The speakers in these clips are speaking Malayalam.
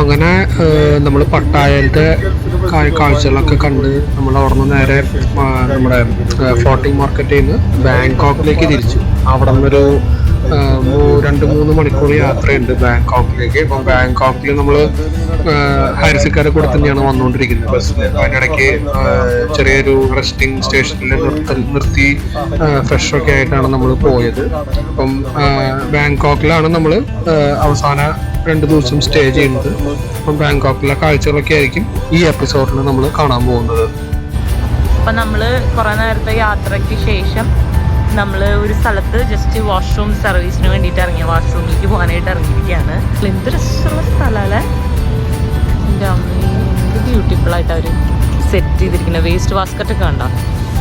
അങ്ങനെ നമ്മൾ പട്ടായത്തെ കാഴ്ചകളൊക്കെ കണ്ട് നമ്മൾ അവിടെ നിന്ന് നേരെ നമ്മുടെ ഫ്ലോട്ടിംഗ് മാർക്കറ്റിൽ നിന്ന് ബാങ്കോക്കിലേക്ക് തിരിച്ചു. അവിടെ നിന്നൊരു 2-3 മണിക്കൂർ യാത്രയുണ്ട് ബാങ്കോക്കിലേക്ക്. അപ്പം ബാങ്കോക്കിൽ നമ്മൾ ഹാരിസിക്കാരെ കൂടെ തന്നെയാണ് വന്നുകൊണ്ടിരിക്കുന്നത് ബസ്സിൽ. അതിനിടയ്ക്ക് ചെറിയൊരു റെസ്റ്റിംഗ് സ്റ്റേഷനിൽ നിർത്തി ഫ്രഷൊക്കെ ആയിട്ടാണ് നമ്മൾ പോയത്. അപ്പം ബാങ്കോക്കിലാണ് നമ്മൾ അവസാന 2 ദിവസം സ്റ്റേ ചെയ്യുന്നത്. അപ്പം ബാങ്കോക്കിലെ കാഴ്ചകളൊക്കെ ആയിരിക്കും ഈ എപ്പിസോഡിൽ നമ്മൾ കാണാൻ പോകുന്നത്. അപ്പം നമ്മൾ കുറേ നേരത്തെ യാത്രയ്ക്ക് ശേഷം നമ്മൾ ഒരു സ്ഥലത്ത് ജസ്റ്റ് വാഷ്റൂം സർവീസിന് വേണ്ടിയിട്ട് ഇറങ്ങിയ വാഷ്റൂമിലേക്ക് പോകാനായിട്ട് ഇറങ്ങിയിരിക്കുകയാണ്. എന്ത് രസമുള്ള സ്ഥലമല്ലേ, എൻ്റെ അമ്മ ബ്യൂട്ടിഫുൾ ആയിട്ട് അവർ സെറ്റ് ചെയ്തിരിക്കുന്ന വേസ്റ്റ് ബാസ്ക്കറ്റൊക്കെ കണ്ടോ,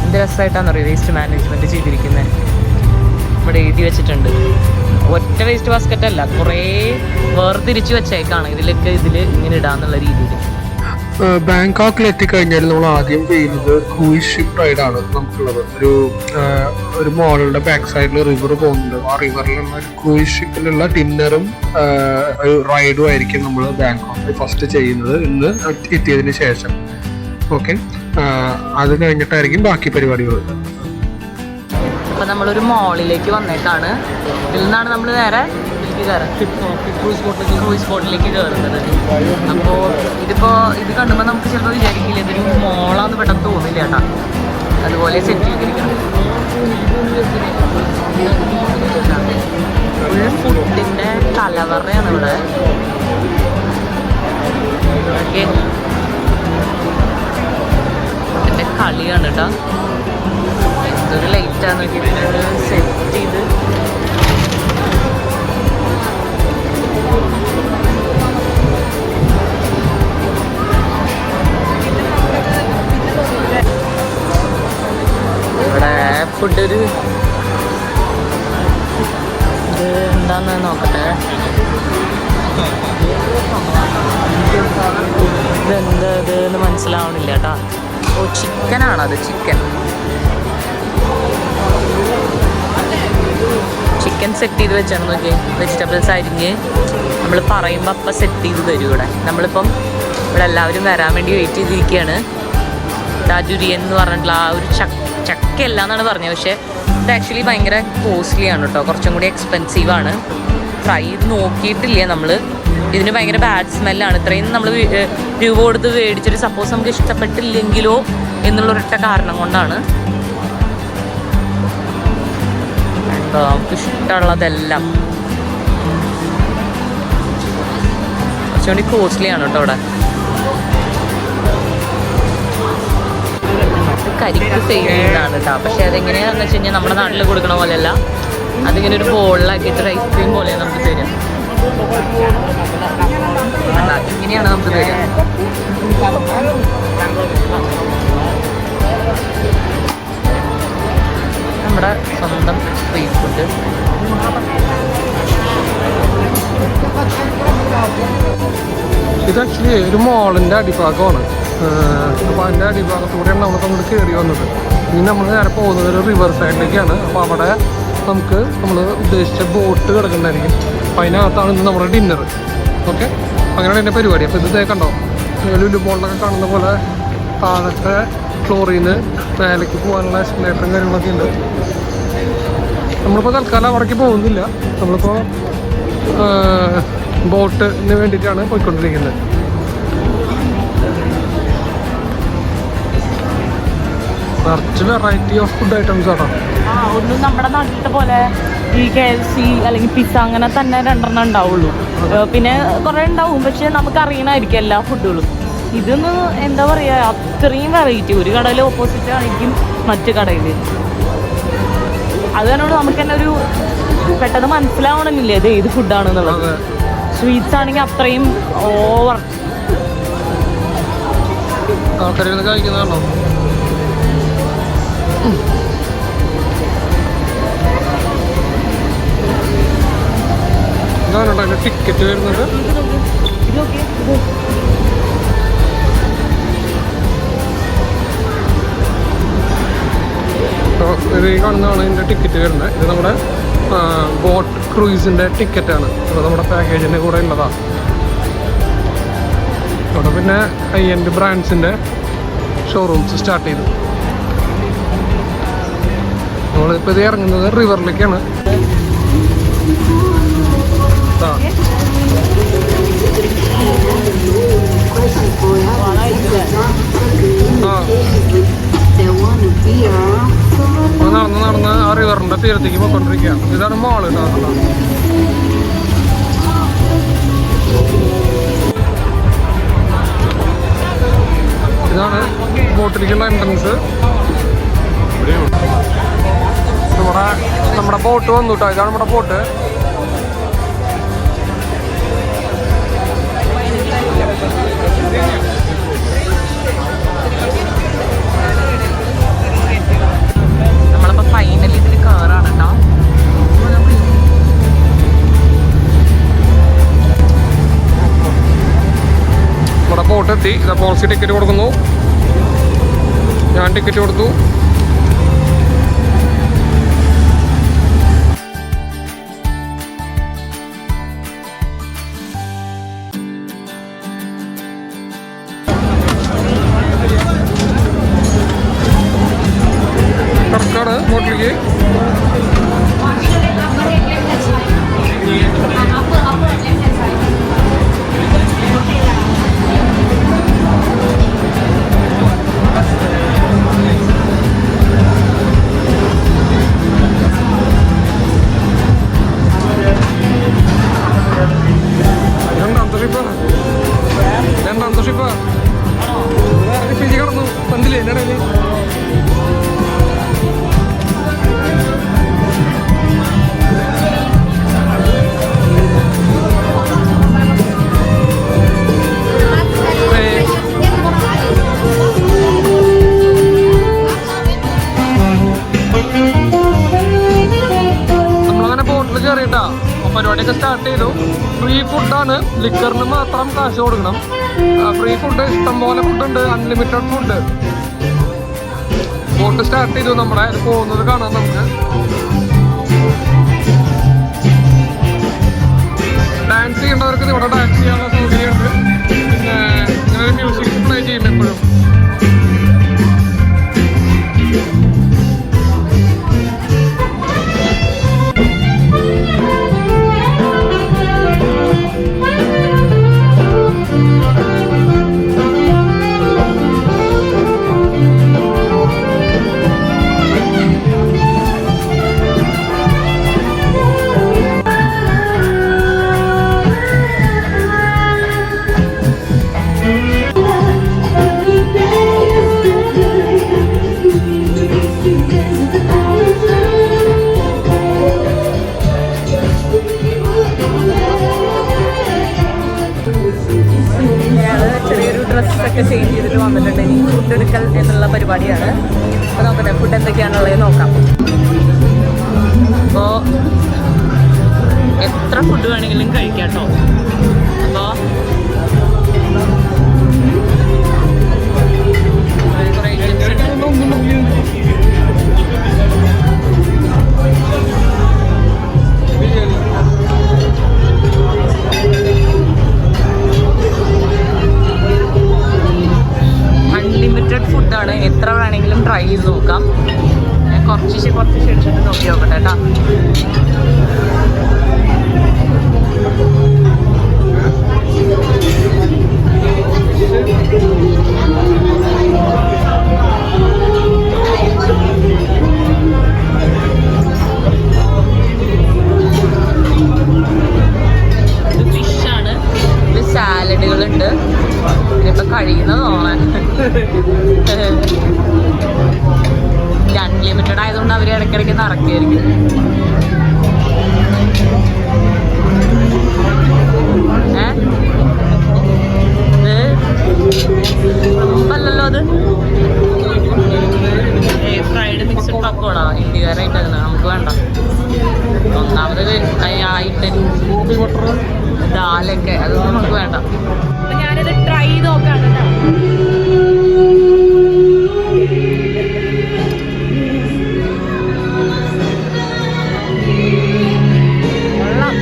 എന്ത് രസമായിട്ടാണെന്ന് അറിയാം വേസ്റ്റ് മാനേജ്മെൻറ്റ് ചെയ്തിരിക്കുന്നത്. ഇവിടെ എഴുതി വെച്ചിട്ടുണ്ട്. ഒറ്റ വേസ്റ്റ് ബാസ്ക്കറ്റ് അല്ല, കുറേ വേർതിരിച്ച് വെച്ചേക്കാണ് ഇതിൽ ഇങ്ങനെ ഇടാന്നുള്ള രീതിയിൽ. ബാങ്കോക്കിൽ എത്തിക്കഴിഞ്ഞാൽ നമ്മൾ ആദ്യം ചെയ്യുന്നത് ക്രൂയിസ് ഷിപ്പ് റൈഡാണ് നമുക്കുള്ളത്. ഒരു മോളുടെ ബാക്ക് സൈഡിൽ റിവർ പോകുന്നുണ്ട്. ആ റിവറിലുള്ള ക്രൂയിസ് ഷിപ്പിലുള്ള ഡിന്നറും ഒരു റൈഡും ആയിരിക്കും നമ്മൾ ബാങ്കോക്കിൽ ഫസ്റ്റ് ചെയ്യുന്നത് ഇന്ന് എത്തിയതിന് ശേഷം. ഓക്കെ, അത് കഴിഞ്ഞിട്ടായിരിക്കും ബാക്കി പരിപാടികൾ. അപ്പോൾ നമ്മളൊരു മോളിലേക്ക് വന്നേക്കാണ്. ഇതിൽ നിന്നാണ് നമ്മൾ നേരെ ക്രൂയിസ് ബോട്ടിലേക്ക് കയറുന്നത്. അപ്പോൾ ഇത് കാണുമ്പോൾ നമുക്ക് ചിലപ്പോൾ വിചാരിക്കില്ല ഇതൊരു മോളാന്ന് പെട്ടെന്ന് തോന്നില്ല കേട്ടോ. അതുപോലെ സെറ്റ് ചെയ്തിരിക്കണം. ഒരു ഫുഡിൻ്റെ കലവറയാണ് ഇവിടെ. ഓക്കെ, ഫുഡിൻ്റെ കളിയാണ് കേട്ടോ. എന്തൊരു ലൈറ്റാന്ന് സെറ്റ് ചെയ്ത് ഫുഡ് ഇത് എന്താന്ന് നോക്കട്ടെ. ഇതെന്താ ഇതെന്ന് മനസ്സിലാവണില്ല കേട്ടോ. ഓ, ചിക്കനാണത്. ചിക്കൻ സെറ്റ് ചെയ്ത് വെച്ചാണ് നോക്കി. വെജിറ്റബിൾസ് അരിഞ്ഞ് നമ്മൾ പറയുമ്പോൾ അപ്പം സെറ്റ് ചെയ്ത് തരും ഇവിടെ. നമ്മളിപ്പം ഇവിടെ എല്ലാവരും വരാൻ വേണ്ടി വെയിറ്റ് ചെയ്തിരിക്കുകയാണ്. ഡാജുരിയൻ എന്ന് പറഞ്ഞിട്ടുള്ള ആ ഒരു ചക്കയല്ല എന്നാണ് പറഞ്ഞത്. പക്ഷേ ഇത് ആക്ച്വലി ഭയങ്കര കോസ്റ്റ്ലി ആണ് കേട്ടോ, കുറച്ചും കൂടി എക്സ്പെൻസീവാണ്. ട്രൈ ചെയ്ത് നോക്കിയിട്ടില്ല നമ്മൾ. ഇതിന് ഭയങ്കര ബാഡ് സ്മെല്ലാണ്. ഇത്രയും നമ്മൾ രൂപ കൊടുത്ത് മേടിച്ചിട്ട് സപ്പോസ് നമുക്ക് ഇഷ്ടപ്പെട്ടില്ലെങ്കിലോ എന്നുള്ളൊരൊറ്റ കാരണം കൊണ്ടാണ്. നമുക്ക് ഇഷ്ടമുള്ളതെല്ലാം കുറച്ചുകൂടി കോസ്റ്റ്ലിയാണ് കേട്ടോ ഇവിടെ. കരിക്ക് സെയിൽ ചെയ്യുന്നതാണ് കേട്ടോ. പക്ഷേ അതെങ്ങനെയാണെന്ന് വെച്ച് കഴിഞ്ഞാൽ നമ്മുടെ നാട്ടിൽ കൊടുക്കണ പോലെയല്ല. അതിങ്ങനെ ഒരു ബോളിലാക്കിയിട്ട് ഐസ്ക്രീം പോലെ നമുക്ക് തരും. ഇങ്ങനെയാണ് നമുക്ക് തരും. നമ്മുടെ സ്വന്തം സ്ട്രീറ്റ് ഫുഡ്. ഇത് ആക്ച്വലി ഒരു മോളിൻ്റെ അടിഭാഗമാണ്. അപ്പോൾ അതിൻ്റെ അടിഭാഗത്തൂടെയാണ് നമ്മൾ കയറി വന്നത്. ഇനി നമ്മൾ നേരെ പോകുന്നത് ഒരു റിവർ സൈഡിലേക്കാണ്. അപ്പോൾ അവിടെ നമ്മൾ ഉദ്ദേശിച്ച ബോട്ട് കിടക്കുന്നുണ്ടായിരിക്കും. അപ്പോൾ അതിനകത്താണ് ഇന്ന് നമ്മുടെ ഡിന്നർ. ഓക്കെ, അങ്ങനെയാണ് എൻ്റെ പരിപാടി. അപ്പോൾ ഇത് കണ്ടോ, ലുലു മോളിലൊക്കെ കാണുന്ന പോലെ താഴത്തെ ഫ്ലോറിൽ നിന്ന് മേലേക്ക് പോകാനുള്ള എസ്കലേറ്ററും കാര്യങ്ങളൊക്കെ ഉണ്ട്. നമ്മളിപ്പോൾ തൽക്കാലം അവിടേക്ക് പോകുന്നില്ല. നമ്മളിപ്പോൾ ബോട്ടിന് വേണ്ടിയിട്ടാണ് പോയിക്കൊണ്ടിരിക്കുന്നത്. നിറച്ച് വെറൈറ്റി ഓഫ് ഫുഡ് ഐറ്റംസ് ആണോ. ഒന്നും നമ്മുടെ നാട്ടിലത്തെ പോലെ ഈ KFC അല്ലെങ്കിൽ പിസ്സ അങ്ങനെ തന്നെ 2 ഉണ്ടാവുള്ളൂ. പിന്നെ കുറേ ഉണ്ടാവും, പക്ഷെ നമുക്ക് അറിയണമായിരിക്കും എല്ലാ ഫുഡുകളും. ഇതൊന്ന് എന്താ പറയുക, അത്രയും വെറൈറ്റി. ഒരു കടയിൽ ഓപ്പോസിറ്റ് ആയിരിക്കും മറ്റു കടയിൽ. അത് കാരണം നമുക്ക് തന്നെ ഒരു പെട്ടെന്ന് മനസ്സിലാവണമെന്നില്ല ഇത് ഏത് ഫുഡാണെന്നുള്ളത്. സ്വീറ്റ്സ് ആണെങ്കിൽ അത്രയും ഓവർ കഴിക്കുന്നതാണോ. ഇതാണോ അതിൻ്റെ ടിക്കറ്റ് വരുന്നത്. ഇത് കാണുന്നതാണ് ഇതിൻ്റെ ടിക്കറ്റ് വരുന്നത്. ഇത് നമ്മുടെ ബോട്ട് ക്രൂയിസിൻ്റെ ടിക്കറ്റാണ്. അത് നമ്മുടെ പാക്കേജിൻ്റെ കൂടെ ഉള്ളതാണ്. അവിടെ പിന്നെ ഹൈ എൻഡ് ബ്രാൻഡ്സിൻ്റെ ഷോറൂംസ് സ്റ്റാർട്ട് ചെയ്തു. നമ്മളിപ്പോൾ ഇത് ഇറങ്ങുന്നത് റിവറിലേക്കാണ്. നടന്ന് ആ റിവറിൻ്റെ തീരത്തേക്ക് പോയിക്കൊണ്ടിരിക്കുക. ഇതാണ് മോള് കേട്ടോ. ഇതാണ് ബോട്ടിലേക്കുള്ള എൻട്രൻസ്. നമ്മുടെ ബോട്ട് വന്നു കേട്ടോ. ഇതാണ് നമ്മുടെ ബോട്ട്. നമ്മളിപ്പോ ഫൈനലി ഇതിൽ കയറാണ് കേട്ടോ. നമ്മുടെ ബോട്ട് എത്തി. പോളിസി ടിക്കറ്റ് കൊടുക്കുന്നു. ഞാൻ ടിക്കറ്റ് കൊടുത്തു. കറക്കാണ് ബോട്ടിലേക്ക്. രണ്ടാമത്തെ ഷിപ്പ് പിജി കടന്നു. പന്തില്ലേ എൻ്റെ ഇടയിൽ കയറിയിട്ടാ. പരിപാടിയൊക്കെ സ്റ്റാർട്ട് ചെയ്തു. ഫ്രീ ഫുഡാണ്. ലിക്കറിന് മാത്രം കാശ് കൊടുക്കണം. ഫ്രീ ഫുഡ് ഇഷ്ടംപോലെ ഫുഡുണ്ട്. Unlimited food. ബോട്ട് സ്റ്റാർട്ട് ചെയ്തു. നമ്മളെ പോകുന്നത് കാണാം നമുക്ക്. ഡാൻസ് ചെയ്യേണ്ടവർക്ക് ഇവിടെ ഡാൻസ് ചെയ്യാനുള്ള സൗകര്യമുണ്ട്. പിന്നെ ഇങ്ങനെ മ്യൂസിക് പ്ലേ ചെയ്യും എപ്പോഴും. ഡ്രസ്സൊക്കെ ചേഞ്ച് ചെയ്തിട്ട് വന്നിട്ടുണ്ട്. ഇനി ഫുഡ് എടുക്കൽ എന്നുള്ള പരിപാടിയാണ്. അപ്പോൾ നോക്കട്ടെ ഫുഡ് എന്തൊക്കെയാണുള്ളത് നോക്കാം. അപ്പോൾ എത്ര ഫുഡ് വേണമെങ്കിലും കഴിക്കാം കേട്ടോ. അപ്പോൾ കുറേ ഐറ്റംസ് അൺലിമിറ്റഡ് ഫുഡാണ്. എത്ര വേണമെങ്കിലും ട്രൈ ചെയ്ത് നോക്കാം. ഞാൻ കുറച്ച് എടുത്തിട്ട് നോക്കി നോക്കട്ടെ കേട്ടോ. ഇത് ഫിഷാണ്. ഇത് സാലഡുകളുണ്ട്. ഇതിപ്പോൾ കഴിയുന്നത് തോന്നാൻ. അൺലിമിറ്റഡ് ആയതുകൊണ്ട് അവർ ഇടയ്ക്കിടയ്ക്ക് നിറയ്ക്കായിരിക്കും. അല്ലല്ലോ അത് ഫ്രൈഡ് മിക്സഡ് പക്കോടാ. ഇന്ത്യക്കാരായിട്ടാണ്. നമുക്ക് വേണ്ട. ഒന്നാമത് ആയിട്ട് ദാലൊക്കെ അതൊന്നും നമുക്ക് വേണ്ട. അപ്പം ഞാനിത് ട്രൈ ചെയ്ത് നോക്കാണ് കേട്ടോ. കൊള്ളാം.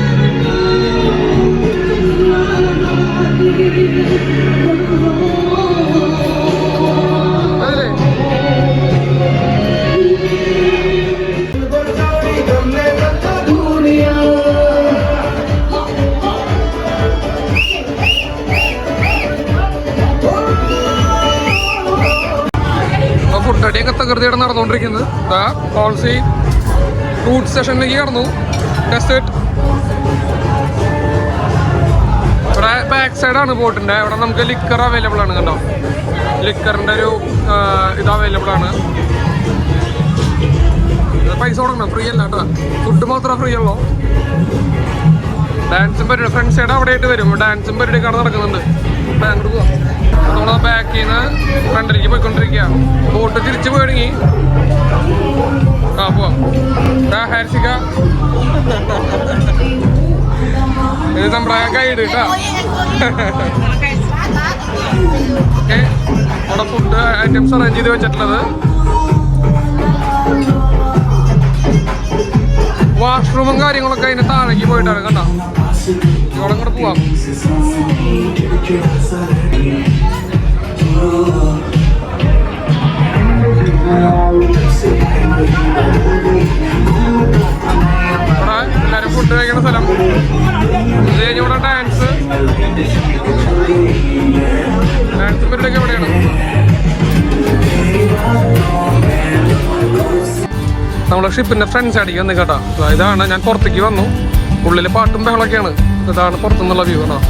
അതിൻ്റെയൊക്കെ തകൃതിയുടെ നടന്നുകൊണ്ടിരിക്കുന്നത്. കോൾസി റൂട്ട് സ്റ്റേഷനിലേക്ക് കടന്നു. ഡെസേർട്ട് ഇവിടെ ബാക്ക് സൈഡാണ് ബോട്ടിൻ്റെ. ഇവിടെ നമുക്ക് ലിക്കർ അവൈലബിൾ ആണ്. കണ്ടോ, ലിക്കറിൻ്റെ ഒരു ഇത് അവൈലബിൾ ആണ്. പൈസ കൊടുക്കണം, ഫ്രീ അല്ല കേട്ടോ. ഫുഡ് മാത്രമേ ഫ്രീ ഉള്ളൂ. ഡാൻസും പരിപാടി ഫ്രണ്ട് സൈഡ് അവിടെ ആയിട്ട് വരും. ഡാൻസും പരിപാടിയൊക്കെ നടക്കുന്നുണ്ട്. അങ്ങോട്ട് പോവാം. നമ്മളെ ബാക്കിൽ നിന്ന് ഫ്രണ്ടിലേക്ക് പോയിക്കൊണ്ടിരിക്കുക. ബോട്ട് തിരിച്ചു പോയി പോവാം. ഹാരിസിക്ക ഇത് നമ്മുടെ ഗൈഡ് കേട്ടോ. ഓക്കെ, അവിടെ ഫുഡ് ഐറ്റംസ് അറേഞ്ച് ചെയ്ത് വെച്ചിട്ടുള്ളത്. വാഷ്റൂമും കാര്യങ്ങളൊക്കെ അതിന് താഴേക്ക് പോയിട്ടാണ്. കണ്ടോ, ഇവിടെ കൂടെ പോവാം. ഇവിടെ എല്ലാവരും ഫുഡ് കഴിക്കുന്ന സ്ഥലം. ഇത് കഴിഞ്ഞ് ഇവിടെ ഡാൻസും പരിപാടിയൊക്കെ എവിടെയാണ്. നമ്മളെ ഷിപ്പിന്റെ ഫ്രണ്ട് സൈഡിലേക്ക് വന്ന് കേട്ടോ. ഇതാണ് ഞാൻ പുറത്തേക്ക് വന്നു. ഉള്ളിൽ പാട്ടും ബഹളൊക്കെയാണ്. ഇതാണ് പുറത്തുനിന്നുള്ള വ്യൂ. കേട്ടോ,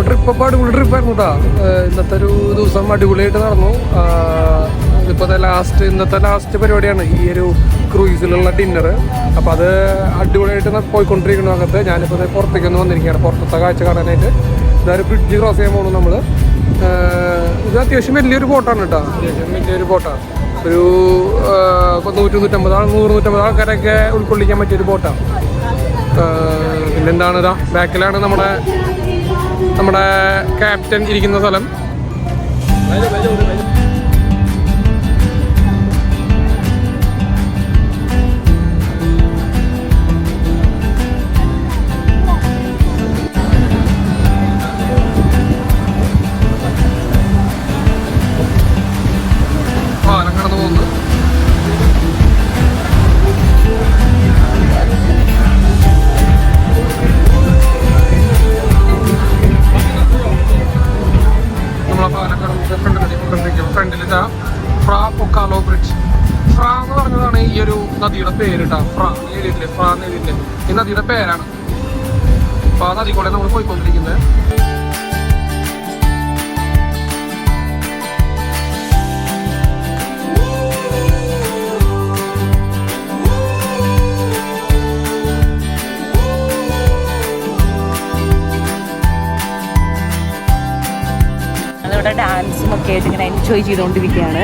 ട്രിപ്പ് അടിപൊളി ട്രിപ്പായിരുന്നു കേട്ടോ. ഇന്നത്തെ ഒരു ദിവസം അടിപൊളിയായിട്ട് നടന്നു. ഇതിപ്പോൾ ഇന്നത്തെ ലാസ്റ്റ് പരിപാടിയാണ് ഈ ഒരു ക്രൂയിസിലുള്ള ഡിന്നർ. അപ്പോൾ അത് അടിപൊളിയായിട്ട് പോയിക്കൊണ്ടിരിക്കുന്നു അകത്ത്. ഞാനിപ്പോൾ പുറത്തേക്കൊന്ന് വന്നിരിക്കുകയാണ്, പുറത്തത്തെ കാഴ്ച കാണാനായിട്ട്. ഇതൊരു ബ്രിഡ്ജ് ക്രോസ് ചെയ്യാൻ പോകണം നമ്മൾ. ഇത് അത്യാവശ്യം വലിയൊരു ബോട്ടാണ് കേട്ടോ. അത്യാവശ്യം വലിയൊരു ബോട്ടാണ്. ഒരു 100-150 ആൾക്കാരൊക്കെ ഉൾക്കൊള്ളിക്കാൻ പറ്റിയൊരു ബോട്ടാണ്. പിന്നെന്താണ്, ഇതാ ബാക്കിലാണ് നമ്മുടെ ക്യാപ്റ്റൻ ഇരിക്കുന്ന സ്ഥലം. പാലം കടന്നു പോകുന്നു. ഫ്രണ്ടിലിതാ ഫ്രാ പൊക്കാലോ ബ്രിഡ്ജ്. ഫ്രാ എന്ന് പറഞ്ഞതാണ് ഈ ഒരു നദിയുടെ പേര് കേട്ടോ. ഫ്രാ എഴുതിയില്ലേ, ഫ്രാ എന്ന് എഴുതിയില്ലേ, ഈ നദിയുടെ പേരാണ്. അപ്പോൾ ആ നദി കൂടെ നമ്മൾ പോയിക്കൊണ്ടിരിക്കുന്നത്. ഡാൻസും ഒക്കെ ആയിട്ട് ഇങ്ങനെ എൻജോയ് ചെയ്തുകൊണ്ടിരിക്കുകയാണ്.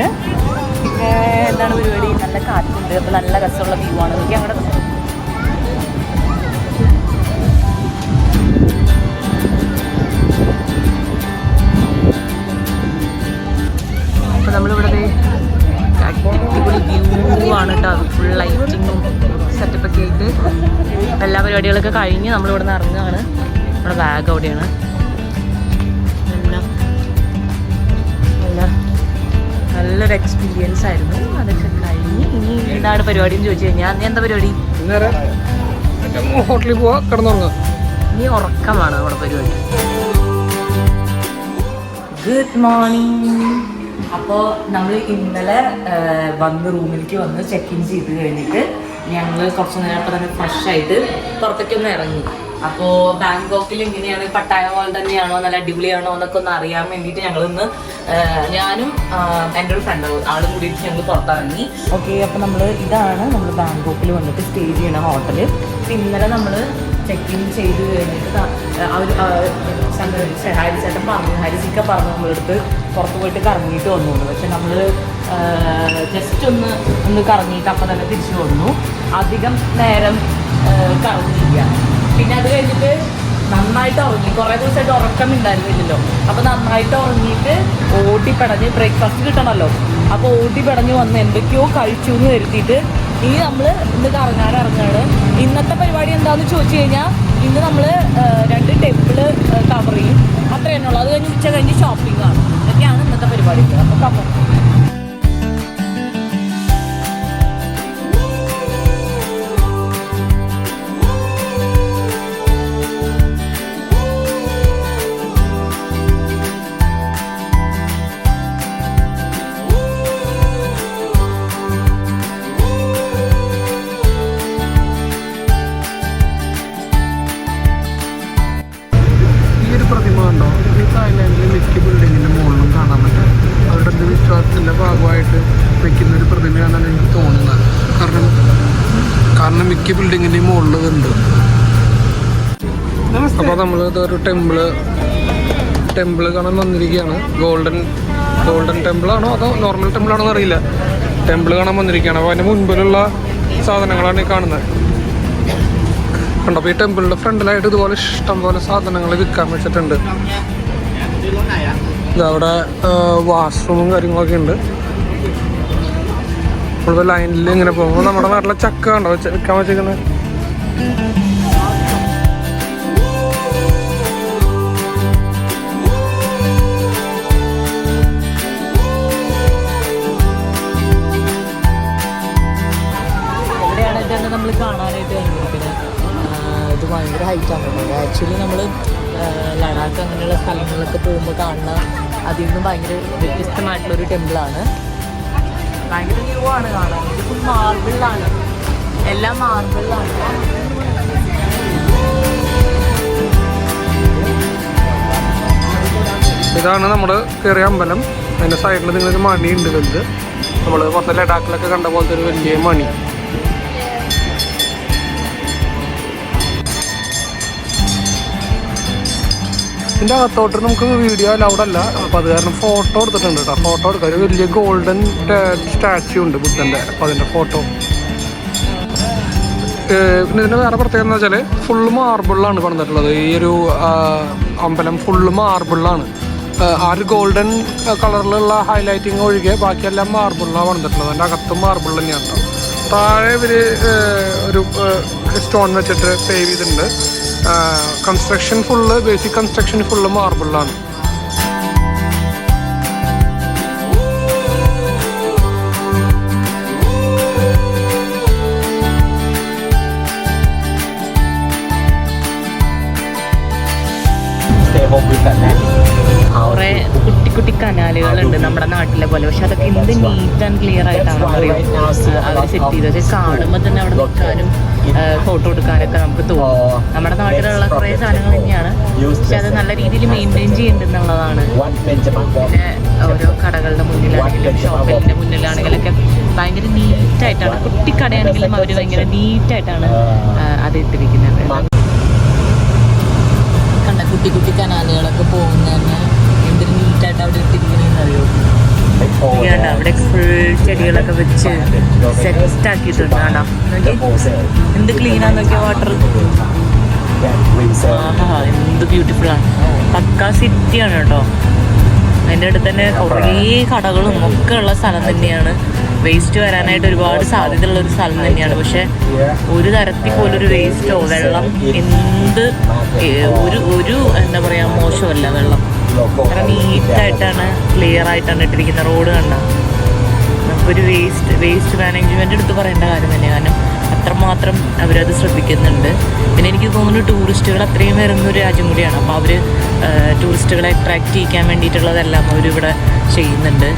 പിന്നെ എന്താണ് പരിപാടി, നല്ല കാറ്റുണ്ട്. അപ്പോൾ നല്ല രസമുള്ള വ്യൂ ആണ്. എനിക്ക് അങ്ങോട്ട് അപ്പോൾ നമ്മളിവിടെ അടിപൊളി വ്യൂ ആണ് കേട്ടോ. ഫുൾ ലൈറ്റിങ്ങും സെറ്റപ്പൊക്കെ ആയിട്ട് എല്ലാ പരിപാടികളൊക്കെ കഴിഞ്ഞ് നമ്മളിവിടെ നിന്ന് ഇറങ്ങുകയാണ്. നമ്മുടെ ബാഗ് അവിടെയാണ്. നല്ലൊരു എക്സ്പീരിയൻസ് ആയിരുന്നു. അതൊക്കെ കഴിഞ്ഞ് ഇനി എന്താണ് പരിപാടി എന്ന് ചോദിച്ചു കഴിഞ്ഞാൽ, നീ എന്താ പരിപാടി? ഹോട്ടലിൽ പോവാ, കിടന്നുറങ്ങുക. ഇനി ഉറക്കമാണ് നമ്മുടെ പരിപാടി. Good morning. അപ്പോൾ നമ്മൾ ഇന്നലെ വന്ന് റൂമിലേക്ക് വന്ന് ചെക്ക് ഇൻ ചെയ്ത് കഴിഞ്ഞിട്ട് ഞങ്ങൾ കുറച്ച് നേരത്തെ തന്നെ ഫ്രഷ് ആയിട്ട് പുറത്തേക്കൊന്ന് ഇറങ്ങി. അപ്പോൾ ബാങ്കോക്കിൽ എങ്ങനെയാണ്, പട്ടായ പോലെ തന്നെയാണോ, നല്ല അടിപൊളിയാണോ എന്നൊക്കെ ഒന്ന് അറിയാൻ വേണ്ടിയിട്ട് ഞങ്ങളിന്ന് ഞാനും എൻ്റെ ഒരു ഫ്രണ്ട് ആളും കൂടിയിട്ട് ഞങ്ങൾ പുറത്തിറങ്ങി. ഓക്കെ, അപ്പോൾ ഇതാണ് നമ്മൾ ബാങ്കോക്കിൽ വന്നിട്ട് സ്റ്റേ ചെയ്യണ ഹോട്ടൽ. അപ്പോൾ ഇന്നലെ നമ്മൾ ചെക്ക് ഇൻ ചെയ്ത് കഴിഞ്ഞിട്ട് ഹാരിച്ചേട്ടൻ പറഞ്ഞു, ഹാരിസിക്ക പറഞ്ഞു നമ്മളെടുത്ത് പുറത്ത് പോയിട്ട് കറങ്ങിയിട്ട് വന്നു. പക്ഷെ നമ്മൾ ജസ്റ്റ് ഒന്ന് കറങ്ങിയിട്ട് അപ്പം തന്നെ തിരിച്ചു വന്നു. അധികം നേരം കറങ്ങിയില്ല. പിന്നെ അത് കഴിഞ്ഞിട്ട് നന്നായിട്ട് ഉറങ്ങി. കുറേ ദിവസമായിട്ട് ഉറക്കമുണ്ടായിരുന്നില്ലല്ലോ. അപ്പോൾ നന്നായിട്ട് ഉറങ്ങിയിട്ട് ഓടിപ്പടഞ്ഞ് ബ്രേക്ക്ഫാസ്റ്റ് കിട്ടണമല്ലോ. അപ്പോൾ ഓടിപ്പടഞ്ഞ് വന്ന് എന്തൊക്കെയോ കഴിച്ചു എന്ന് വരുത്തിയിട്ട് ഇനി നമ്മൾ ഇന്ന് ഇറങ്ങാണ്. ഇന്നത്തെ പരിപാടി എന്താണെന്ന് ചോദിച്ചു കഴിഞ്ഞാൽ ഇന്ന് നമ്മൾ 2 ടെമ്പിള് കവർ ചെയ്യും. അത്ര തന്നെയുള്ളൂ. അത് കഴിഞ്ഞ് ഉച്ച കഴിഞ്ഞ് ഷോപ്പിംഗ് ആണ്. ഇതൊക്കെയാണ് ഇന്നത്തെ പരിപാടി. അപ്പോൾ കപ്പ ഭാഗമായിട്ട് വെക്കുന്ന ഒരു പ്രതിമയാണെന്ന് എനിക്ക് തോന്നുന്നത്. കാരണം മിക്ക ബിൽഡിങ്ങിൻ്റെയും മുകളിൽ ഉണ്ട്. അപ്പോൾ നമ്മൾ ഇതൊരു ടെമ്പിള് കാണാൻ വന്നിരിക്കുകയാണ്. ഗോൾഡൻ ടെമ്പിളാണോ അതോ നോർമൽ ടെമ്പിളാണോ എന്നറിയില്ല. ടെമ്പിൾ കാണാൻ വന്നിരിക്കുകയാണ്. അപ്പോൾ അതിൻ്റെ മുൻപിലുള്ള സാധനങ്ങളാണ് ഈ കാണുന്നത്. കണ്ടപ്പോൾ ഈ ടെമ്പിളിൻ്റെ ഫ്രണ്ടിലായിട്ട് ഇതുപോലെ ഇഷ്ടംപോലെ സാധനങ്ങൾ വിൽക്കാൻ വെച്ചിട്ടുണ്ട്. ഇതവിടെ വാഷ്റൂമും കാര്യങ്ങളൊക്കെ ഉണ്ട്. നമ്മളിപ്പോൾ ലൈനിൽ ഇങ്ങനെ പോകുമ്പോൾ നമ്മുടെ നാട്ടിലെ ചക്ക കണ്ടോ വിൽക്കാൻ വെച്ചിരിക്കുന്നത്. എവിടെയാണ് ഇതാണ് നമ്മൾ കാണാനായിട്ട് കഴിഞ്ഞിരിക്കുന്നത്. ഇത് ഭയങ്കര ഹൈറ്റാണ്. ആക്ച്വലി നമ്മൾ ലഡാക്ക് അങ്ങനെയുള്ള സ്ഥലങ്ങളിലൊക്കെ പോകുമ്പോൾ കാണുന്ന അതിൽ നിന്നും ഭയങ്കര വ്യത്യസ്തമായിട്ടുള്ളൊരു ടെമ്പിളാണ്. ഭയങ്കര വ്യൂ ആണ് കാണാൻ. ഇത് ഫുൾ മാർബിളിലാണ്, എല്ലാം മാർബിളിലാണ്. ഇതാണ് നമ്മുടെ കയറിയ അമ്പലം. അതിൻ്റെ സൈഡിൽ നിങ്ങളൊരു മണിയുണ്ട് വലുത്. നമ്മൾ മൊത്തം ലഡാക്കിലൊക്കെ കണ്ട പോലത്തെ ഒരു വലിയ മണി. ഇതിൻ്റെ അകത്തോട്ട് നമുക്ക് വീഡിയോ അലൗഡ് അല്ല. അപ്പോൾ അത് കാരണം ഫോട്ടോ എടുത്തിട്ടുണ്ട് കേട്ടോ. ഫോട്ടോ എടുക്കുക. ഒരു വലിയ ഗോൾഡൻ സ്റ്റാച്യു ഉണ്ട് ബുദ്ധൻ്റെ. അപ്പോൾ അതിൻ്റെ ഫോട്ടോ. പിന്നെ ഇതിൻ്റെ വേറെ പ്രത്യേകത എന്ന് വെച്ചാൽ ഫുള്ള് മാർബിളിലാണ് പണിതിട്ടുള്ളത്. ഈ ഒരു അമ്പലം ഫുള്ള് മാർബിളിലാണ്. ആ ഒരു ഗോൾഡൻ കളറിലുള്ള ഹൈലൈറ്റിങ് ഒഴികെ ബാക്കിയെല്ലാം മാർബിളിലാണ് പണിതിട്ടുള്ളത്. അതിൻ്റെ അകത്തും മാർബിൾ തന്നെയാണ് കേട്ടോ. താഴെ ഇവർ ഒരു സ്റ്റോൺ വെച്ചിട്ട് സേവ് ചെയ്തിട്ടുണ്ട്. Construction full basic construction full മാർബിളിലാണ്. കുറേ കുട്ടി കനാലുകളുണ്ട് നമ്മുടെ നാട്ടിലെ പോലെ. പക്ഷെ അതൊക്കെ എന്ത് നീറ്റ് ആൻഡ് ക്ലിയർ ആയിട്ടാണ് അറിയാം അവർ സെറ്റ് ചെയ്തത്. കാണുമ്പോൾ തന്നെ അവിടെ നിൽക്കാനും ഫോട്ടോ എടുക്കാനൊക്കെ നമുക്ക് തോന്നും. നമ്മുടെ നാട്ടിലുള്ള കുറേ സാധനങ്ങൾ തന്നെയാണ്, പക്ഷെ അത് നല്ല രീതിയിൽ മെയിൻറ്റെയിൻ ചെയ്യുന്നുണ്ടെന്നുള്ളതാണ്. പിന്നെ ഓരോ കടകളുടെ മുന്നിലാണെങ്കിലും ഷോപ്പിൻ്റെ മുന്നിലാണെങ്കിലൊക്കെ ഭയങ്കര നീറ്റായിട്ടാണ്. കുട്ടിക്കടയാണെങ്കിലും അവർ ഭയങ്കര നീറ്റായിട്ടാണ് അത് ഇട്ടിരിക്കുന്നത്. കണ്ട കുട്ടി കനാലുകളൊക്കെ പോകുന്നതന്നെ എന്തൊരു നീറ്റായിട്ട് അവിടെ ഇട്ടിരിക്കണേന്ന് അറിയോ. അവിടെ ഫുൾ ചെടികളൊക്കെ വെച്ച് സെറ്റ് ആക്കിയിട്ടുണ്ട്. കാണാം എന്ത് ക്ലീനാന്നൊക്കെ വാട്ടർ. ആഹാ എന്ത് ബ്യൂട്ടിഫുള്ളാണ്. പക്കാ സിറ്റിയാണ് കേട്ടോ. അതിൻ്റെ അടുത്ത് തന്നെ കുറേ കടകളും ഒക്കെ ഉള്ള സ്ഥലം തന്നെയാണ്. വേസ്റ്റ് വരാനായിട്ട് ഒരുപാട് സാധ്യതയുള്ളൊരു സ്ഥലം തന്നെയാണ്. പക്ഷെ ഒരു തരത്തിൽ പോലൊരു വേസ്റ്റോ വെള്ളം എന്ത് ഒരു എന്താ പറയുക മോശമല്ല. വെള്ളം അത്ര നീറ്റായിട്ടാണ് ക്ലിയർ ആയിട്ടാണ് ഇട്ടിരിക്കുന്നത്. റോഡ് കണ്ട നമുക്കൊരു വേസ്റ്റ് മാനേജ്മെൻ്റ് എടുത്ത് പറയേണ്ട കാര്യം തന്നെയാണ്. കാരണം അത്രമാത്രം അവരത് ശ്രദ്ധിക്കുന്നുണ്ട്. പിന്നെ എനിക്ക് തോന്നുന്നു ടൂറിസ്റ്റുകൾ അത്രയും വരുന്നൊരു രാജ്യം കൂടിയാണ്. അപ്പോൾ അവർ ടൂറിസ്റ്റുകളെ അട്രാക്റ്റ് ചെയ്യിക്കാൻ വേണ്ടിയിട്ടുള്ളതെല്ലാം അവരിവിടെ ചെയ്യുന്നുണ്ട്.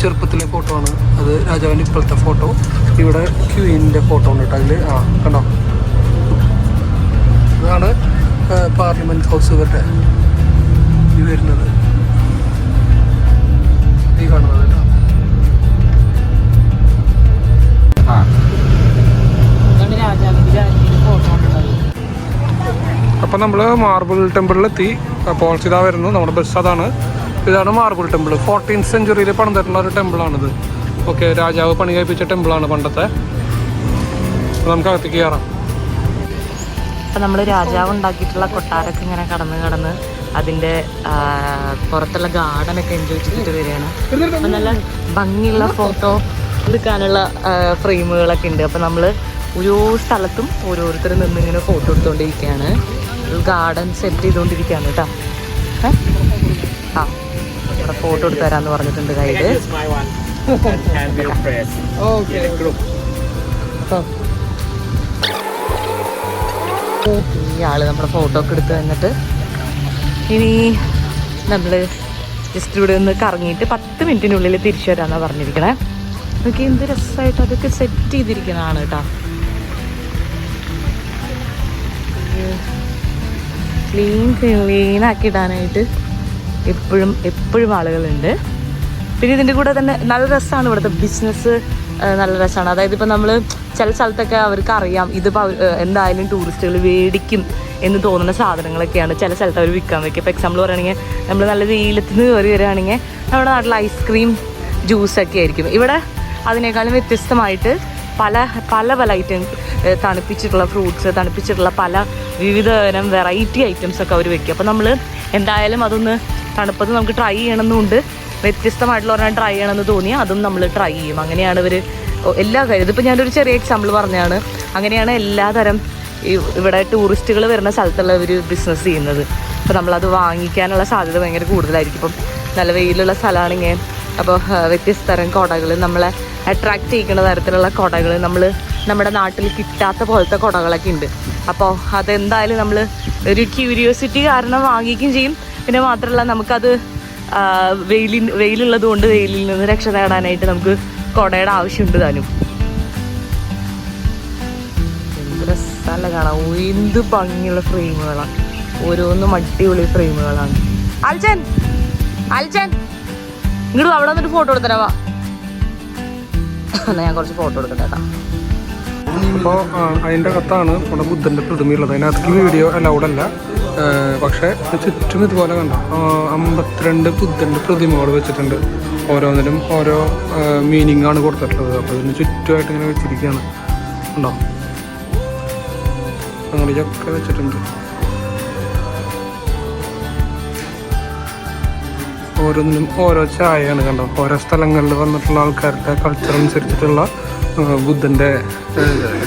ചെറുപ്പത്തിലെ ഫോട്ടോ ആണ് അത്. രാജാവിൻ്റെ ഇപ്പോഴത്തെ ഫോട്ടോ. ഇവിടെ ക്വീനിൻ്റെ ഫോട്ടോ ഉണ്ട് കേട്ടോ അതിൽ. കണ്ടോ, ഇതാണ് പാർലമെൻറ്റ് ഹൗസ് ഇവരുടെ ഇത് വരുന്നത്, ഈ കാണുന്നത് കേട്ടോ. അപ്പം നമ്മൾ മാർബിൾ ടെമ്പിളിലെത്തി. അപ്പോൾ ഇതാ വരുന്നു നമ്മുടെ ബസ്. അതാണ്, ഇതാണ് മാർബിൾ ടെമ്പിൾ. 14th സെഞ്ച്വറിയിൽ പണിതിട്ടുള്ള ഒരു ടെമ്പിളാണിത്. ഓക്കെ, രാജാവ് പണി കഴിപ്പിച്ച ടെമ്പിളാണ് പണ്ടത്തെ. നമുക്ക് അകത്തേക്ക് കയറാം. അപ്പം നമ്മൾ രാജാവ് ഉണ്ടാക്കിയിട്ടുള്ള കൊട്ടാരമൊക്കെ ഇങ്ങനെ കടന്ന് അതിൻ്റെ പുറത്തുള്ള ഗാർഡനൊക്കെ എൻജോയ് ചെയ്തിട്ട് വരികയാണ്. അപ്പം നല്ല ഭംഗിയുള്ള ഫോട്ടോ എടുക്കാനുള്ള ഫ്രെയിമുകളൊക്കെ ഉണ്ട്. അപ്പം നമ്മൾ ഓരോ സ്ഥലത്തും ഓരോരുത്തർ നിന്നിങ്ങനെ ഫോട്ടോ എടുത്തുകൊണ്ടിരിക്കുകയാണ്. ഒരു ഗാർഡൻ സെറ്റ് ചെയ്തുകൊണ്ടിരിക്കുകയാണ് കേട്ടോ. ഇവിടെ ഫോട്ടോ എടുത്ത് തരാമെന്ന് പറഞ്ഞിട്ടുണ്ട് ഗൈഡ്. ഈ ആള് നമ്മുടെ ഫോട്ടോ ഒക്കെ എടുത്ത് തന്നിട്ട് ഇനി നമ്മൾ ജസ്റ്റ് ഇവിടെ ഒന്ന് കറങ്ങിയിട്ട് 10 മിനിറ്റിനുള്ളിൽ തിരിച്ചു വരാമെന്നാണ് പറഞ്ഞിരിക്കണേ. അതൊക്കെ എന്ത് രസമായിട്ട് അതൊക്കെ സെറ്റ് ചെയ്തിരിക്കുന്നതാണ് കേട്ടോ. ക്ലീനാക്കി ഇടാനായിട്ട് എപ്പോഴും ആളുകളുണ്ട്. പിന്നെ ഇതിൻ്റെ കൂടെ തന്നെ നല്ല രസമാണ് ഇവിടുത്തെ ബിസിനസ്. നല്ല രസമാണ്. അതായത് ഇപ്പം നമ്മൾ ചില സ്ഥലത്തൊക്കെ അവർക്ക് അറിയാം ഇതിപ്പോൾ എന്തായാലും ടൂറിസ്റ്റുകൾ മേടിക്കും എന്ന് തോന്നുന്ന സാധനങ്ങളൊക്കെയാണ് ചില സ്ഥലത്ത് അവർ വിൽക്കാൻ വയ്ക്കുക. ഇപ്പോൾ എക്സാമ്പിൾ പറയുകയാണെങ്കിൽ നമ്മൾ നല്ല വെയിലത്ത് നിന്ന് കയറി വരികയാണെങ്കിൽ നമ്മുടെ നാട്ടിൽ ഐസ്ക്രീം ജ്യൂസൊക്കെ ആയിരിക്കും. ഇവിടെ അതിനേക്കാളും വ്യത്യസ്തമായിട്ട് പല ഐറ്റം, തണുപ്പിച്ചിട്ടുള്ള ഫ്രൂട്ട്സ്, തണുപ്പിച്ചിട്ടുള്ള പല വിവിധ തരം വെറൈറ്റി ഐറ്റംസൊക്കെ അവർ വെക്കും. അപ്പോൾ നമ്മൾ എന്തായാലും അതൊന്ന് തണുപ്പത്ത് നമുക്ക് ട്രൈ ചെയ്യണമെന്നുണ്ട്. വ്യത്യസ്തമായിട്ടുള്ള ഒരെണ്ണം ട്രൈ ചെയ്യണമെന്ന് തോന്നിയാൽ അതും നമ്മൾ ട്രൈ ചെയ്യും. അങ്ങനെയാണ് ഇവർ എല്ലാ കാര്യം. ഇതിപ്പോൾ ഞാനൊരു ചെറിയ എക്സാമ്പിൾ പറഞ്ഞതാണ്. അങ്ങനെയാണ് എല്ലാ തരം ഇവിടെ ടൂറിസ്റ്റുകൾ വരുന്ന സ്ഥലത്തുള്ള ഒരു ബിസിനസ് ചെയ്യുന്നത്. അപ്പോൾ നമ്മളത് വാങ്ങിക്കാനുള്ള സാധ്യത ഭയങ്കര കൂടുതലായിരിക്കും. ഇപ്പം നല്ല വെയിലുള്ള സ്ഥലമാണെങ്കിൽ അപ്പോൾ വ്യത്യസ്ത തരം കുടകൾ, നമ്മളെ അട്രാക്റ്റ് ചെയ്യിക്കുന്ന തരത്തിലുള്ള കുടകൾ, നമ്മുടെ നാട്ടിൽ കിട്ടാത്ത പോലത്തെ കുടകളൊക്കെ ഉണ്ട്. അപ്പോൾ അതെന്തായാലും നമ്മൾ ഒരു ക്യൂരിയോസിറ്റി കാരണം വാങ്ങിക്കുകയും ചെയ്യും. പിന്നെ മാത്രമല്ല നമുക്കത് വെയിലുള്ളത് കൊണ്ട് വെയിലിൽ നിന്ന് രക്ഷ നേടാനായിട്ട് നമുക്ക് കുടയുടെ ആവശ്യമുണ്ട് താനും. എന്ത് രസമല്ല കാണാം. എന്ത് ഭംഗിയുള്ള ഫ്രെയിമുകളാണ്, ഓരോന്നും അടിപൊളി ഫ്രെയിമുകളാണ്. അൽച്ചൻ ഇങ്ങോട്ട് അവിടെ വന്നിട്ട് ഫോട്ടോ എടുത്തരാവാ. എന്നാൽ ഞാൻ കുറച്ച് ഫോട്ടോ എടുക്കട്ടെ കേട്ടോ. അപ്പോൾ അതിൻ്റെ അകത്താണ് നമ്മുടെ ബുദ്ധൻ്റെ പ്രതിമയുള്ളത്. അതിനകത്ത് വീഡിയോ അലൗഡ് അല്ല. പക്ഷേ ചുറ്റും ഇതുപോലെ കണ്ടോ 52 ബുദ്ധൻ്റെ പ്രതിമകൾ വെച്ചിട്ടുണ്ട്. ഓരോന്നിനും ഓരോ മീനിങ് ആണ് കൊടുത്തിട്ടുള്ളത്. അപ്പോൾ ഇതിന് ചുറ്റുമായിട്ട് ഇങ്ങനെ വെച്ചിരിക്കുകയാണ്. ഉണ്ടോ, അങ്ങനെയൊക്കെ വെച്ചിട്ടുണ്ട്. ഓരോന്നിനും ഓരോ ചായയാണ് കണ്ടോ. ഓരോ സ്ഥലങ്ങളിൽ വന്നിട്ടുള്ള ആൾക്കാരുടെ കൾച്ചർ അനുസരിച്ചിട്ടുള്ള ബുദ്ധൻ്റെ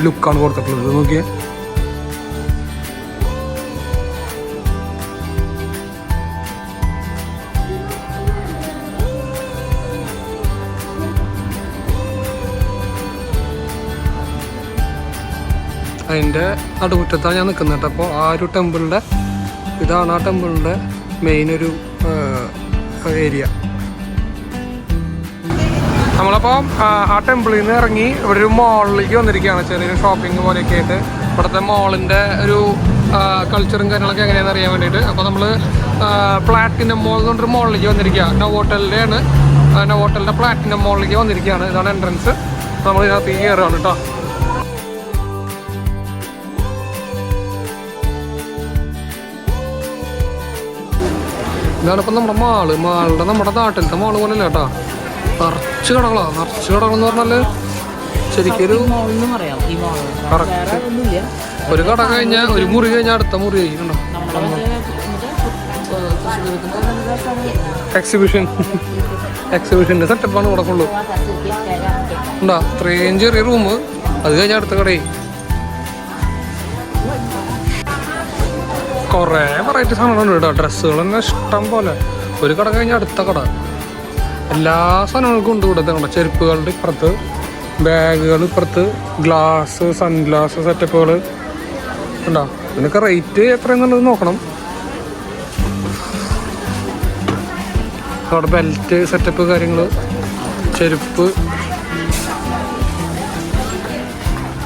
ലുക്കാണ് കൊടുത്തിട്ടുള്ളത്. നോക്കിയേ, അതിൻ്റെ നടുമുറ്റത്താണ് ഞാൻ നിൽക്കുന്നത് കേട്ടോ. അപ്പോൾ ആ ഒരു ടെമ്പിളിൻ്റെ ഇതാണ് ആ ടെമ്പിളിൻ്റെ മെയിൻ ഒരു ഏരിയ. നമ്മളപ്പോൾ ആ ടെമ്പിളിൽ നിന്ന് ഇറങ്ങി ഇവിടെ ഒരു മോളിലേക്ക് വന്നിരിക്കുകയാണ്. ചെറിയൊരു ഷോപ്പിംഗ് പോലെയൊക്കെ ആയിട്ട് ഇവിടുത്തെ മോളിൻ്റെ ഒരു കൾച്ചറും കാര്യങ്ങളൊക്കെ എങ്ങനെയാണെന്ന് അറിയാൻ വേണ്ടിയിട്ട്. അപ്പോൾ നമ്മൾ പ്ലാറ്റിനം മോൾ എന്ന് പറഞ്ഞൊരു മോളിലേക്ക് വന്നിരിക്കുക. നവോട്ടലിൻ്റെയാണ്. നവോട്ടലിൻ്റെ പ്ലാറ്റിനം മോളിലേക്ക് വന്നിരിക്കുകയാണ്. ഇതാണ് എൻട്രൻസ്. നമ്മൾ ഇതിനകത്ത് കയറുകയാണ് കേട്ടോ. ഇതാണിപ്പോൾ നമ്മുടെ മാളുടെ നമ്മുടെ നാട്ടിലത്തെ മാള് പോലെ അല്ല കേട്ടോ. നിറച്ച് കടകളെന്ന് പറഞ്ഞാൽ ശരിക്കൊരു കറക്റ്റ് ഒരു കട കഴിഞ്ഞാൽ ഒരു മുറി കഴിഞ്ഞാൽ അടുത്ത മുറി കഴിക്കണ്ടോ. എക്സിബിഷൻ്റെ സെറ്റപ്പാണ് ഇവിടെ ഫുള്ള് ഉണ്ടോ. ഇത്രയും ചെറിയ റൂം, അത് കഴിഞ്ഞാൽ അടുത്ത കടയായി. കുറേ വെറൈറ്റി സാധനങ്ങളുണ്ട് കേട്ടോ. ഡ്രസ്സുകൾ തന്നെ ഇഷ്ടം പോലെ. ഒരു കട കഴിഞ്ഞാൽ അടുത്ത കട. എല്ലാ സാധനങ്ങൾക്കും ഉണ്ട് ഇവിടെ. കണ്ടോ, ചെരുപ്പുകളുടെ ഇപ്പുറത്ത്, ബാഗുകൾ ഇപ്പുറത്ത്, ഗ്ലാസ്, സൺഗ്ലാസ് സെറ്റപ്പുകൾ ഉണ്ടോ. ഇതിനൊക്കെ റേറ്റ് എത്രയെന്നുള്ളത് നോക്കണം. അവിടെ ബെൽറ്റ് സെറ്റപ്പ് കാര്യങ്ങൾ ചെരുപ്പ്.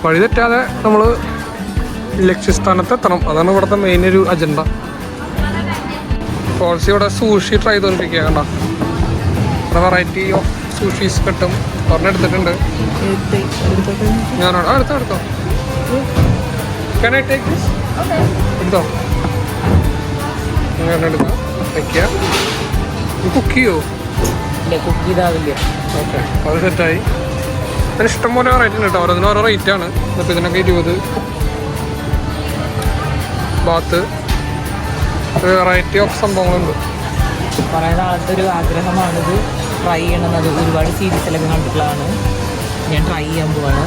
വഴി തെറ്റാതെ നമ്മൾ ലക്ഷ്യസ്ഥാനത്ത് എത്തണം. അതാണ് ഇവിടുത്തെ മെയിൻ ഒരു അജണ്ട. ഫോൾസി ഇവിടെ സൂഷി ട്രൈ ചെയ്തുകൊണ്ടിരിക്കുക. കണ്ട ഇവിടെ വെറൈറ്റി ഓഫ് സൂഷീസ് കിട്ടും. പറഞ്ഞെടുത്തിട്ടുണ്ട്. ഞാനോട് എടുത്തോ. Can I take this? എടുത്തോ. അങ്ങനെ എടുക്കാം. വയ്ക്കുക. കുക്ക് ചെയ്യോ? കുക്ക് ചെയ്താവില്ല. ഓക്കെ, അത് സെറ്റായി. അതിന് ഇഷ്ടംപോലെ വെറൈറ്റി ഉണ്ട് കേട്ടോ. ഓരോന്നിനും ഓരോ റേറ്റാണ്. അപ്പോൾ ഇതിനൊക്കെ 20. ബാത്ത് വെറൈറ്റി ഓഫ് സംഭവങ്ങളുണ്ട്. കുറേ നാളത്തെ ഒരു ആഗ്രഹമാണിത് ട്രൈ ചെയ്യണമെന്നത്. ഒരുപാട് സീരീസിലൊക്കെ കണ്ടിട്ടുള്ളതാണ്. ഞാൻ ട്രൈ ചെയ്യാൻ പോവാണ്.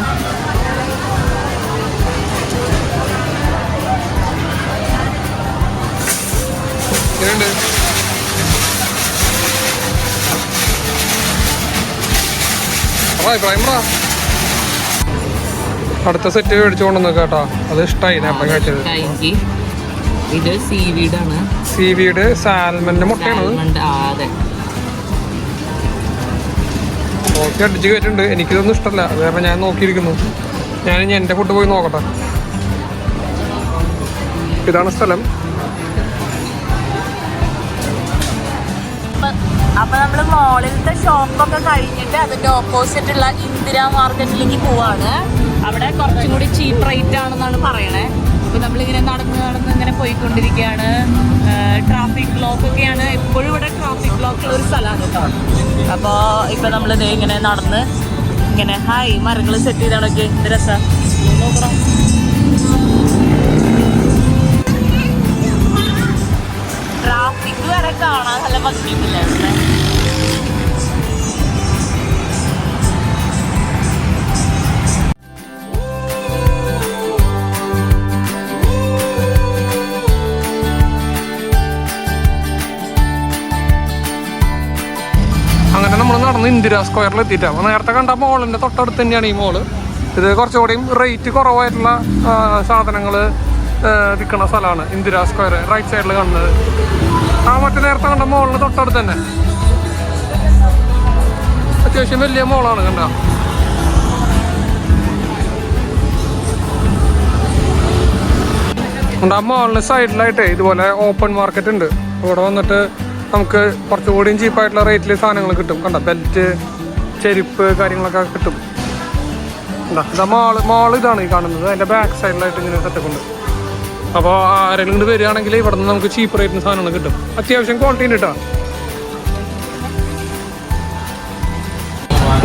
അടുത്ത സെറ്റ് മേടിച്ചു കൊണ്ടുവന്ന് കേട്ടോ. അത് ഇഷ്ടമായി നേരത്തെ കഴിച്ചത്. ഇത് സീവീഡ് ആണ്. സീവീഡ് സാൽമന്റെ മുട്ടയാണ്. ഓക്കെ, അടിച്ച് കയറ്റുണ്ട്. എനിക്കിതൊന്നും ഇഷ്ടമല്ല. അത് കാരണം ഞാൻ നോക്കിയിരിക്കുന്നു. ഞാനിനി എൻ്റെ ഫുഡ് പോയി നോക്കട്ടെ. ഇതാണ് സ്ഥലം. അപ്പൊ നമ്മള് മോളിലത്തെ ഷോപ്പൊക്കെ കഴിഞ്ഞിട്ട് അതിന്റെ ഓപ്പോസിറ്റ് ഉള്ള ഇന്ദിരാ മാർക്കറ്റിലേക്ക് പോവാണ്. അവിടെ കുറച്ചും കൂടി ചീപ്പ് റേറ്റ് ആണെന്നാണ് പറയണേ. അപ്പൊ നമ്മളിങ്ങനെ നടന്ന് ഇങ്ങനെ പോയിക്കൊണ്ടിരിക്കുകയാണ്. ട്രാഫിക് ബ്ലോക്ക് ഒക്കെയാണ്. എപ്പോഴും ഇവിടെ ട്രാഫിക് ബ്ലോക്ക് ഉള്ള ഒരു സ്ഥലമാണ് കേട്ടോ. അപ്പോൾ ഇപ്പൊ നമ്മളിത് ഇങ്ങനെ നടന്ന് ഇങ്ങനെ ഹായ് മരങ്ങൾ സെറ്റ് ചെയ്താണൊക്കെ എന്ത് രസാ നോക്കണം. ട്രാഫിക് വരെ കാണാൻ നല്ല ഭംഗിയില്ല. അങ്ങനെ നമ്മൾ നടന്ന് ഇന്ദിരാ സ്ക്വയറിൽ എത്തിയിട്ടാണ്. അപ്പോൾ നേരത്തെ കണ്ട മോളിൻ്റെ തൊട്ടടുത്ത് തന്നെയാണ് ഈ മോള്. ഇത് കുറച്ചുകൂടിയും റേറ്റ് കുറവായിട്ടുള്ള സാധനങ്ങൾ വിൽക്കുന്ന സ്ഥലമാണ് ഇന്ദിരാ സ്ക്വയർ. റൈറ്റ് സൈഡിൽ കാണുന്നത് ആ മറ്റേ നേരത്തെ കണ്ട മോളിന് തൊട്ടടുത്ത് തന്നെ. അത്യാവശ്യം വലിയ മോളാണ് കണ്ട. ആ മോളിന് സൈഡിലായിട്ട് ഇതുപോലെ ഓപ്പൺ മാർക്കറ്റ് ഉണ്ട്. ഇവിടെ വന്നിട്ട് നമുക്ക് കുറച്ചുകൂടിയും ചീപ്പായിട്ടുള്ള റേറ്റിൽ സാധനങ്ങൾ കിട്ടും. കണ്ട ബെൽറ്റ്, ചെരുപ്പ് കാര്യങ്ങളൊക്കെ കിട്ടും. ഇതാ മോള് ഇതാണ് ഈ കാണുന്നത്. അതിൻ്റെ ബാക്ക് സൈഡിലായിട്ട് ഇങ്ങനെ സെറ്റപ്പ് ഉണ്ട്. അപ്പോൾ ആരെങ്കിലും ഇങ്ങോട്ട് വരികയാണെങ്കിൽ ഇവിടെ നിന്ന് നമുക്ക് ചീപ്പ് റേറ്റിന് സാധനങ്ങൾ കിട്ടും. അത്യാവശ്യം ക്വാളിറ്റി ഉണ്ട് കേട്ടോ.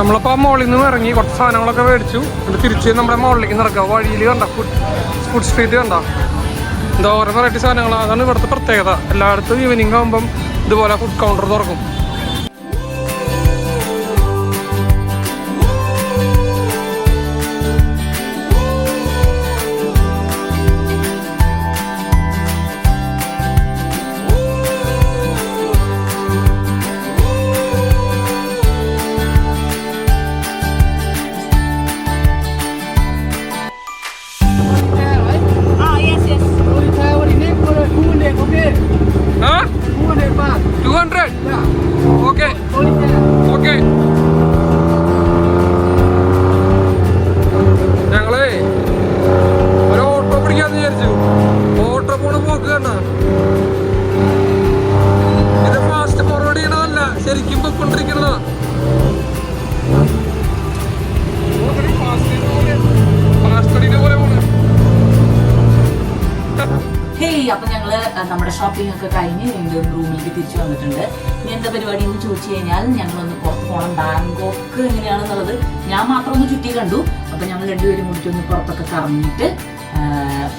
നമ്മളിപ്പോൾ ആ മോളിൽ നിന്ന് ഇറങ്ങി കുറച്ച് സാധനങ്ങളൊക്കെ മേടിച്ചു. എന്നിട്ട് തിരിച്ച് നമ്മുടെ മോളിലേക്ക് നടക്കുക. വഴിയിൽ കണ്ട ഫുഡ് സ്ട്രീറ്റ് കണ്ട എന്താ ഓരോ വെറൈറ്റി സാധനങ്ങൾ. അതാണ് ഇവിടുത്തെ പ്രത്യേകത. എല്ലായിടത്തും ഈവനിങ് ആകുമ്പം ഇതുപോലെ ഫുഡ് കൗണ്ടർ തുറക്കും. Huh? 200? Yeah. Okay. Okay. ഞങ്ങളെ ഒരു ഓട്ടോ പിടിക്കാന്ന് വിചാരിച്ചു. ഓട്ടോ പോണ പോക്ക് കണ്ട. ഇത് ഫാസ്റ്റ് ഫോർവേഡ് ചെയ്യണതല്ല, ശരിക്കും പൊക്കൊണ്ടിരിക്കണതാ. ഫാസ്റ്റ് പോലെ പോണ. അപ്പൊ ഞങ്ങള് നമ്മുടെ ഷോപ്പിംഗ് ഒക്കെ കഴിഞ്ഞ് വീണ്ടും റൂമിലേക്ക് തിരിച്ചു വന്നിട്ടുണ്ട്. ഇനി എന്താ പരിപാടി എന്ന് ചോദിച്ചു കഴിഞ്ഞാൽ ഞങ്ങളൊന്ന് പുറത്ത് പോകണം. ബാങ്കോക്ക് എങ്ങനെയാണെന്നുള്ളത് ഞാൻ മാത്രം ഒന്ന് ചുറ്റി കണ്ടു. അപ്പൊ ഞങ്ങൾ രണ്ടുപേരും കൂടിയിട്ട് ഒന്ന് പുറത്തൊക്കെ കറങ്ങിയിട്ട്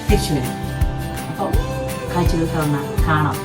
തിരിച്ചു വരും. അപ്പോൾ കാഴ്ചകൾ കാണാം.